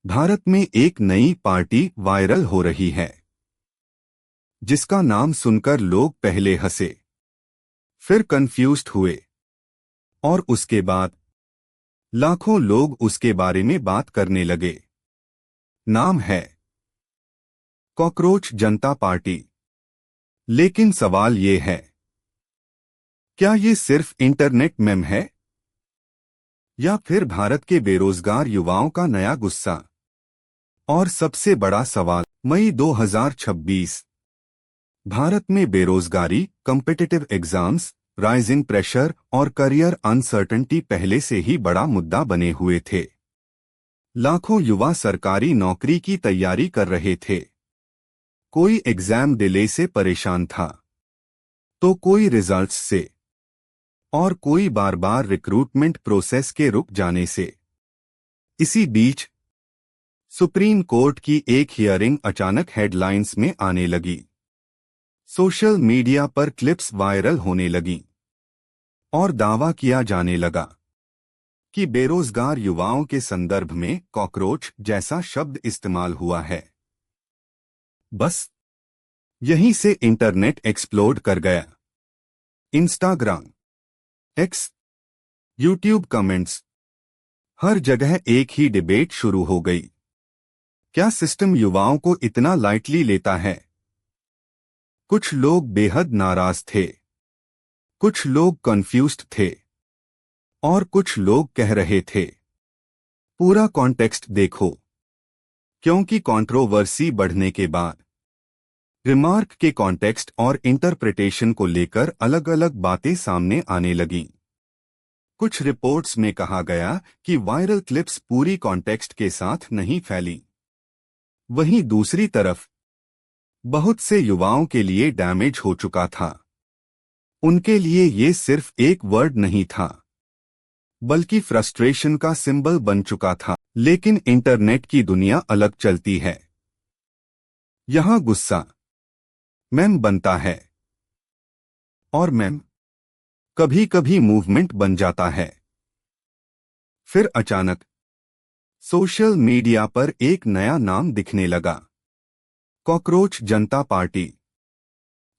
भारत में एक नई पार्टी वायरल हो रही है, जिसका नाम सुनकर लोग पहले हंसे, फिर कंफ्यूज्ड हुए और उसके बाद लाखों लोग उसके बारे में बात करने लगे। नाम है कॉकरोच जनता पार्टी। लेकिन सवाल ये है, क्या ये सिर्फ इंटरनेट मेम है या फिर भारत के बेरोजगार युवाओं का नया गुस्सा? और सबसे बड़ा सवाल, मई 2026, भारत में बेरोजगारी, कॉम्पिटिटिव एग्जाम्स, राइजिंग प्रेशर और करियर अनसर्टेनिटी पहले से ही बड़ा मुद्दा बने हुए थे। लाखों युवा सरकारी नौकरी की तैयारी कर रहे थे। कोई एग्जाम डिले से परेशान था, तो कोई रिजल्ट्स से, और कोई बार बार रिक्रूटमेंट प्रोसेस के रुक जाने से। इसी बीच सुप्रीम कोर्ट की एक हियरिंग अचानक हेडलाइंस में आने लगी। सोशल मीडिया पर क्लिप्स वायरल होने लगी और दावा किया जाने लगा कि बेरोजगार युवाओं के संदर्भ में कॉकरोच जैसा शब्द इस्तेमाल हुआ है। बस यहीं से इंटरनेट एक्सप्लोड कर गया। इंस्टाग्राम, एक्स, यूट्यूब कमेंट्स, हर जगह एक ही डिबेट शुरू हो गई। क्या सिस्टम युवाओं को इतना लाइटली लेता है? कुछ लोग बेहद नाराज थे, कुछ लोग कंफ्यूज्ड थे और कुछ लोग कह रहे थे, पूरा कॉन्टेक्स्ट देखो। क्योंकि कंट्रोवर्सी बढ़ने के बाद रिमार्क के कॉन्टेक्स्ट और इंटरप्रिटेशन को लेकर अलग अलग बातें सामने आने लगीं। कुछ रिपोर्ट्स में कहा गया कि वायरल क्लिप्स पूरी कॉन्टेक्स्ट के साथ नहीं फैली। वहीं दूसरी तरफ बहुत से युवाओं के लिए डैमेज हो चुका था। उनके लिए ये सिर्फ एक वर्ड नहीं था, बल्कि फ्रस्ट्रेशन का सिंबल बन चुका था। लेकिन इंटरनेट की दुनिया अलग चलती है। यहां गुस्सा मेम बनता है और मेम कभी कभी मूवमेंट बन जाता है। फिर अचानक सोशल मीडिया पर एक नया नाम दिखने लगा, कॉकरोच जनता पार्टी।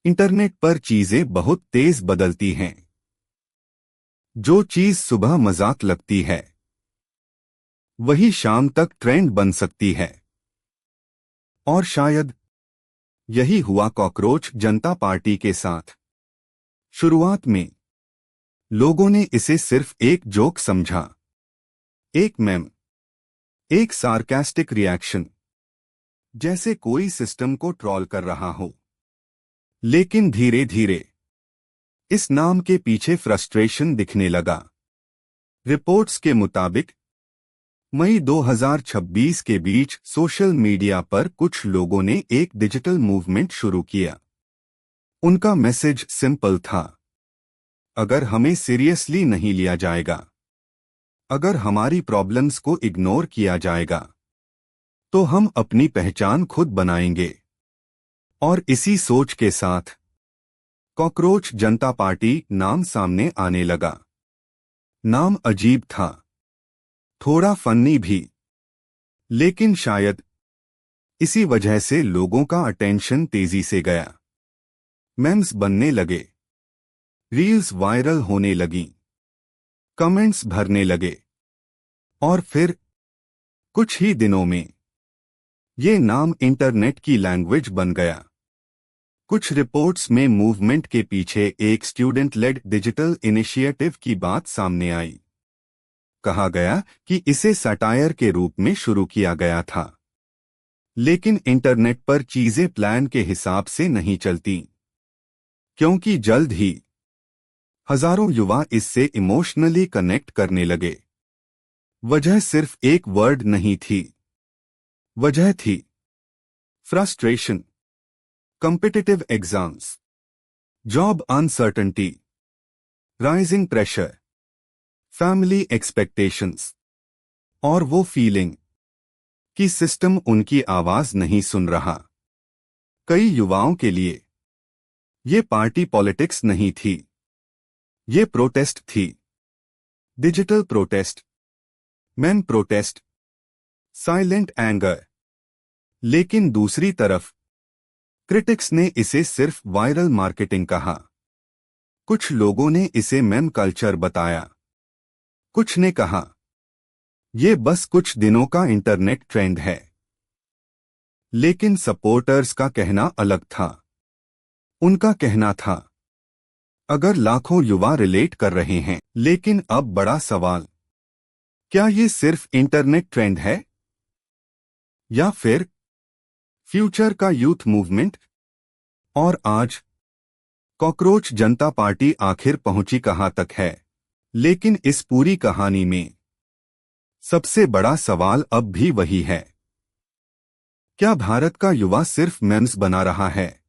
इंटरनेट पर चीजें बहुत तेज बदलती हैं। जो चीज सुबह मजाक लगती है, वही शाम तक ट्रेंड बन सकती है। और शायद यही हुआ कॉकरोच जनता पार्टी के साथ। शुरुआत में लोगों ने इसे सिर्फ एक जोक समझा, एक मेम, एक सार्कास्टिक रिएक्शन, जैसे कोई सिस्टम को ट्रोल कर रहा हो। लेकिन धीरे धीरे इस नाम के पीछे फ्रस्ट्रेशन दिखने लगा। रिपोर्ट्स के मुताबिक मई 2026 के बीच सोशल मीडिया पर कुछ लोगों ने एक डिजिटल मूवमेंट शुरू किया। उनका मैसेज सिंपल था, अगर हमें सीरियसली नहीं लिया जाएगा, अगर हमारी प्रॉब्लम्स को इग्नोर किया जाएगा, तो हम अपनी पहचान खुद बनाएंगे। और इसी सोच के साथ कॉकरोच जनता पार्टी नाम सामने आने लगा। नाम अजीब था, थोड़ा फन्नी भी, लेकिन शायद इसी वजह से लोगों का अटेंशन तेजी से गया। मेम्स बनने लगे, रील्स वायरल होने लगीं, कमेंट्स भरने लगे और फिर कुछ ही दिनों में ये नाम इंटरनेट की लैंग्वेज बन गया। कुछ रिपोर्ट्स में मूवमेंट के पीछे एक स्टूडेंट लेड डिजिटल इनिशिएटिव की बात सामने आई। कहा गया कि इसे सटायर के रूप में शुरू किया गया था। लेकिन इंटरनेट पर चीजें प्लान के हिसाब से नहीं चलती, क्योंकि जल्द ही हजारों युवा इससे इमोशनली कनेक्ट करने लगे। वजह सिर्फ एक वर्ड नहीं थी, वजह थी frustration, competitive exams, job uncertainty, rising pressure, family expectations और वो फीलिंग कि सिस्टम उनकी आवाज नहीं सुन रहा। कई युवाओं के लिए ये पार्टी पॉलिटिक्स नहीं थी, ये प्रोटेस्ट थी। Digital protest, ma'am protest, silent anger. लेकिन दूसरी तरफ क्रिटिक्स ने इसे सिर्फ वायरल मार्केटिंग कहा। कुछ लोगों ने इसे मेम कल्चर बताया। कुछ ने कहा ये बस कुछ दिनों का इंटरनेट ट्रेंड है। लेकिन सपोर्टर्स का कहना अलग था। उनका कहना था अगर लाखों युवा रिलेट कर रहे हैं, लेकिन अब बड़ा सवाल, क्या ये सिर्फ इंटरनेट ट्रेंड है या फिर फ्यूचर का यूथ मूवमेंट? और आज कॉकरोच जनता पार्टी आखिर पहुंची कहां तक है? लेकिन इस पूरी कहानी में सबसे बड़ा सवाल अब भी वही है, क्या भारत का युवा सिर्फ मेम्स बना रहा है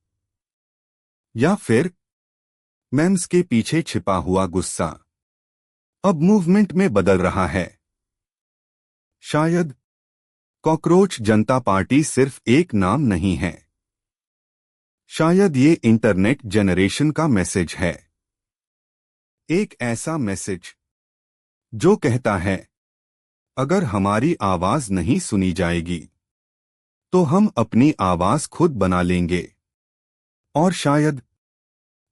या फिर मेम्स के पीछे छिपा हुआ गुस्सा अब मूवमेंट में बदल रहा है? शायद कॉकरोच जनता पार्टी सिर्फ एक नाम नहीं है। शायद ये इंटरनेट जनरेशन का मैसेज है। एक ऐसा मैसेज जो कहता है अगर हमारी आवाज नहीं सुनी जाएगी तो हम अपनी आवाज खुद बना लेंगे। और शायद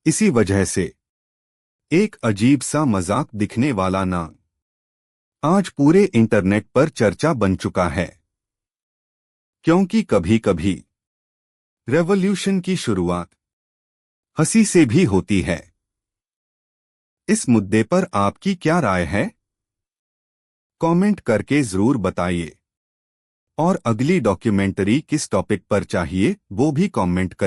इसी वजह से एक अजीब सा मजाक दिखने वाला नाम आज पूरे इंटरनेट पर चर्चा बन चुका है। क्योंकि कभी कभी रेवोल्यूशन की शुरुआत हंसी से भी होती है। इस मुद्दे पर आपकी क्या राय है? कमेंट करके जरूर बताइए। और अगली डॉक्यूमेंट्री किस टॉपिक पर चाहिए वो भी कमेंट करें।